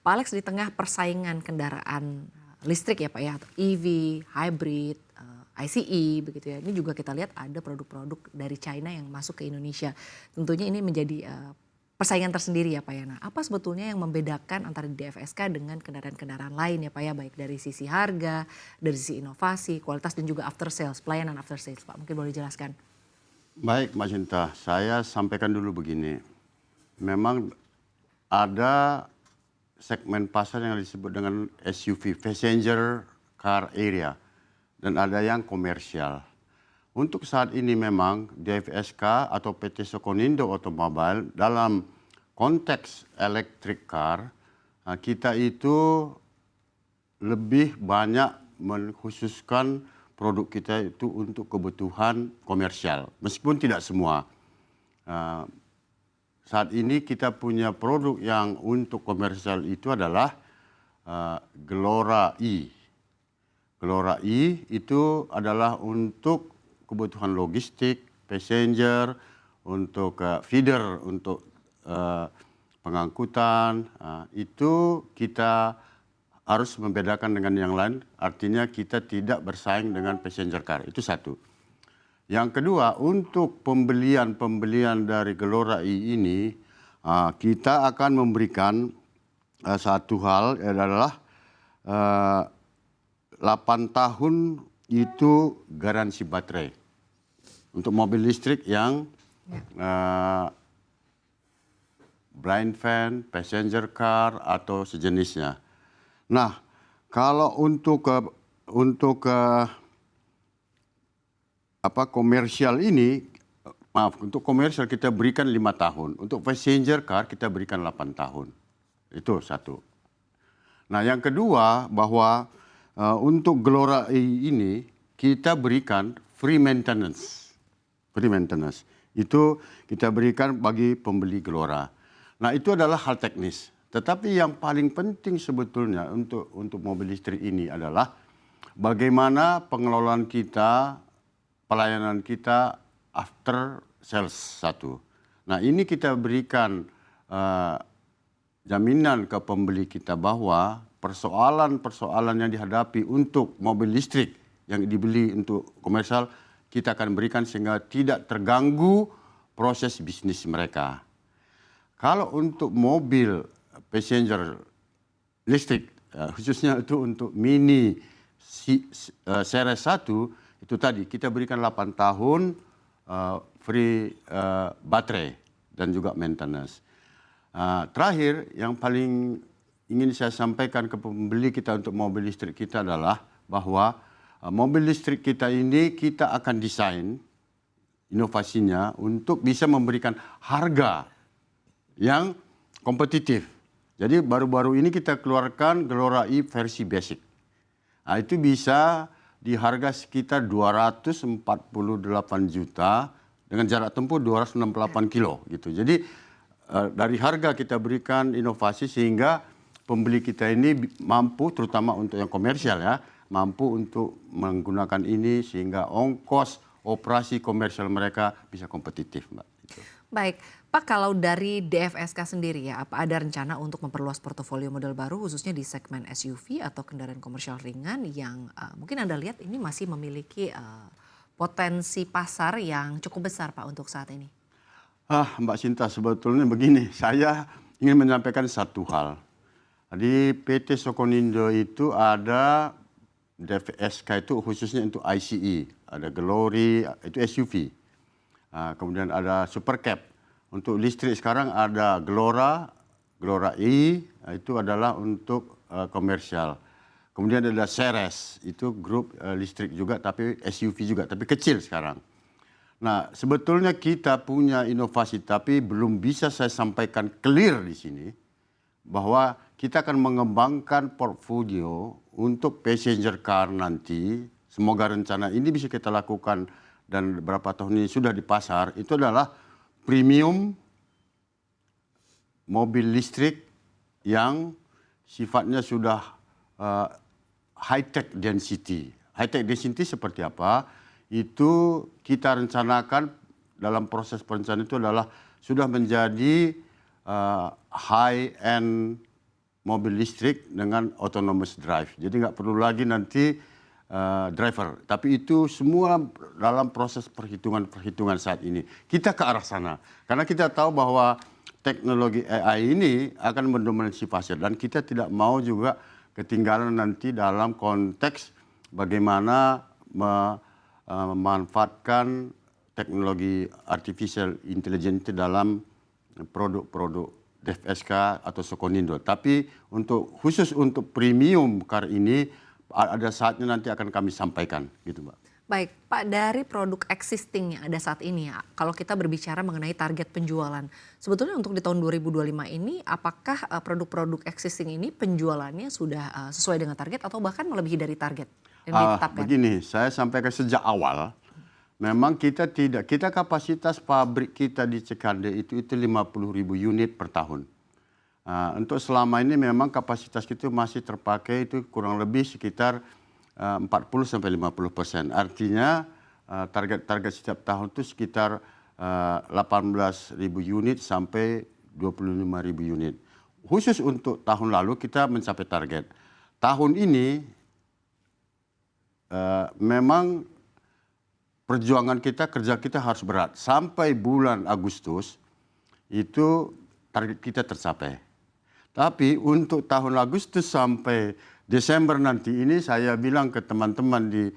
Pak Alex, di tengah persaingan kendaraan listrik ya Pak ya, EV, hybrid, ICE begitu ya. Ini juga kita lihat ada produk-produk dari China yang masuk ke Indonesia. Tentunya ini menjadi persaingan tersendiri ya Pak ya. Nah, apa sebetulnya yang membedakan antara DFSK dengan kendaraan-kendaraan lain ya Pak ya, baik dari sisi harga, dari sisi inovasi, kualitas dan juga after sales, pelayanan after sales Pak. Mungkin boleh dijelaskan. Baik Mbak Cinta, saya sampaikan dulu begini. Memang ada segmen pasar yang disebut dengan SUV, passenger car area, dan ada yang komersial. Untuk saat ini memang DFSK atau PT Sokonindo Automobile dalam konteks electric car, kita itu lebih banyak mengkhususkan produk kita itu untuk kebutuhan komersial, meskipun tidak semua. Saat ini kita punya produk yang untuk komersial itu adalah Glora E. Glora E itu adalah untuk kebutuhan logistik, passenger, untuk feeder, untuk pengangkutan. Itu kita harus membedakan dengan yang lain, artinya kita tidak bersaing dengan passenger car, itu satu. Yang kedua, untuk pembelian dari Glora E ini, kita akan memberikan satu hal adalah 8 tahun itu garansi baterai untuk mobil listrik yang blind van, passenger car atau sejenisnya. Nah, kalau untuk komersial ini, untuk komersial kita berikan 5 tahun, untuk passenger car kita berikan 8 tahun. Itu satu. Nah, yang kedua bahwa untuk Glora E ini kita berikan free maintenance. Free maintenance. Itu kita berikan bagi pembeli Glora. Nah, itu adalah hal teknis. Tetapi yang paling penting sebetulnya untuk mobil listrik ini adalah bagaimana pengelolaan kita, pelayanan kita after sales satu. Nah, ini kita berikan jaminan ke pembeli kita bahwa persoalan-persoalan yang dihadapi untuk mobil listrik yang dibeli untuk komersial kita akan berikan sehingga tidak terganggu proses bisnis mereka. Kalau untuk mobil passenger listrik, khususnya itu untuk mini series 1, itu tadi kita berikan 8 tahun free baterai dan juga maintenance. Terakhir, yang paling ingin saya sampaikan ke pembeli kita untuk mobil listrik kita adalah bahwa mobil listrik kita ini kita akan desain inovasinya untuk bisa memberikan harga yang kompetitif. Jadi baru-baru ini kita keluarkan Glora E versi basic. Nah, itu bisa di harga sekitar 248 juta dengan jarak tempuh 268 kilo gitu. Jadi dari harga kita berikan inovasi sehingga pembeli kita ini mampu, terutama untuk yang komersial ya, mampu untuk menggunakan ini sehingga ongkos operasi komersial mereka bisa kompetitif, Mbak. Gitu. Baik, Pak, kalau dari DFSK sendiri ya, apa ada rencana untuk memperluas portofolio model baru khususnya di segmen SUV atau kendaraan komersial ringan yang mungkin Anda lihat ini masih memiliki potensi pasar yang cukup besar Pak untuk saat ini? Mbak Sinta, sebetulnya begini, saya ingin menyampaikan satu hal. Di PT Sokonindo itu ada DFSK itu khususnya untuk ICE, ada Glory, itu SUV. Kemudian ada Super Cab. Untuk listrik sekarang ada Glora E, itu adalah untuk komersial. Kemudian ada Ceres, itu grup listrik juga, tapi SUV juga, tapi kecil sekarang. Nah, sebetulnya kita punya inovasi, tapi belum bisa saya sampaikan clear di sini, bahwa kita akan mengembangkan portfolio untuk passenger car nanti. Semoga rencana ini bisa kita lakukan dan beberapa tahun ini sudah di pasar, itu adalah premium mobil listrik yang sifatnya sudah high-tech density. High-tech density seperti apa? Itu kita rencanakan dalam proses perencanaan itu adalah sudah menjadi high-end mobil listrik dengan autonomous drive. Jadi nggak perlu lagi nanti driver. Tapi itu semua dalam proses perhitungan saat ini. Kita ke arah sana. Karena kita tahu bahwa teknologi AI ini akan mendominasi pasar. Dan kita tidak mau juga ketinggalan nanti dalam konteks bagaimana memanfaatkan teknologi artificial intelligence dalam produk-produk DFSK atau Sokonindo. Tapi khusus untuk premium car ini ada saatnya nanti akan kami sampaikan, gitu Mbak. Baik, Pak, dari produk existing yang ada saat ini ya, kalau kita berbicara mengenai target penjualan, sebetulnya untuk di tahun 2025 ini, apakah produk-produk existing ini penjualannya sudah sesuai dengan target atau bahkan melebihi dari target yang ditetapkan? Begini, saya sampaikan sejak awal, memang kita kapasitas pabrik kita di Cikande itu 50.000 unit per tahun. Untuk selama ini memang kapasitas kita masih terpakai itu kurang lebih sekitar 40-50%. Artinya target setiap tahun itu sekitar 18.000 unit sampai 25.000 unit. Khusus untuk tahun lalu kita mencapai target. Tahun ini memang perjuangan kita, kerja kita harus berat. Sampai bulan Agustus itu target kita tercapai. Tapi untuk tahun Agustus sampai Desember nanti ini saya bilang ke teman-teman di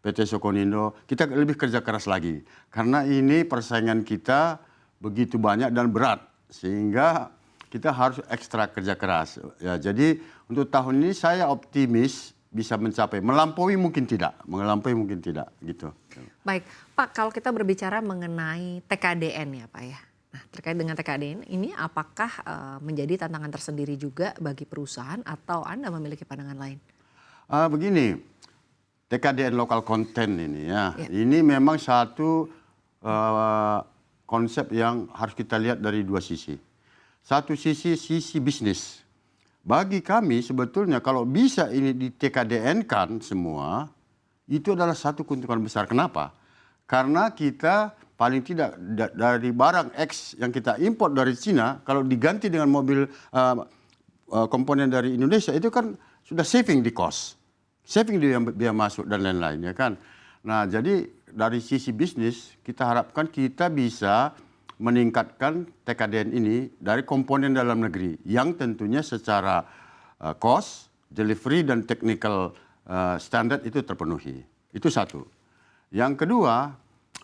PT Sokonindo, kita lebih kerja keras lagi. Karena ini persaingan kita begitu banyak dan berat. Sehingga kita harus ekstra kerja keras. Ya, jadi untuk tahun ini saya optimis bisa mencapai. Melampaui mungkin tidak gitu. Baik, Pak, kalau kita berbicara mengenai TKDN ya Pak ya. Nah, terkait dengan TKDN ini apakah menjadi tantangan tersendiri juga bagi perusahaan atau Anda memiliki pandangan lain? Begini, TKDN local content ini ya, ini memang satu konsep yang harus kita lihat dari dua sisi. Satu sisi bisnis. Bagi kami sebetulnya kalau bisa ini di TKDN-kan semua, itu adalah satu keuntungan besar. Kenapa? Karena kita paling tidak dari barang X yang kita import dari Cina, kalau diganti dengan mobil komponen dari Indonesia, itu kan sudah saving di cost. Saving di biaya masuk dan lain-lain, ya kan. Nah, jadi dari sisi bisnis, kita harapkan kita bisa meningkatkan TKDN ini dari komponen dalam negeri, yang tentunya secara cost, delivery, dan technical standard itu terpenuhi. Itu satu. Yang kedua,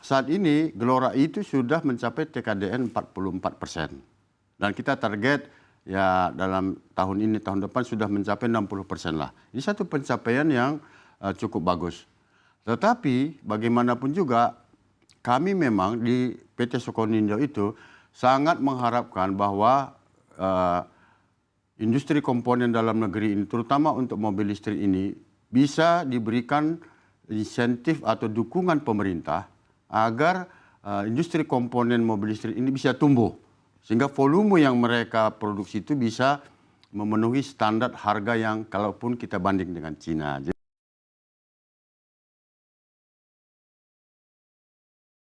saat ini Gelora itu sudah mencapai TKDN 44%. Dan kita target ya dalam tahun ini, tahun depan sudah mencapai 60% lah. Ini satu pencapaian yang cukup bagus. Tetapi bagaimanapun juga kami memang di PT Sokonindo itu sangat mengharapkan bahwa industri komponen dalam negeri ini, terutama untuk mobil listrik ini, bisa diberikan insentif atau dukungan pemerintah agar industri komponen mobil listrik ini bisa tumbuh. Sehingga volume yang mereka produksi itu bisa memenuhi standar harga yang kalaupun kita banding dengan Cina.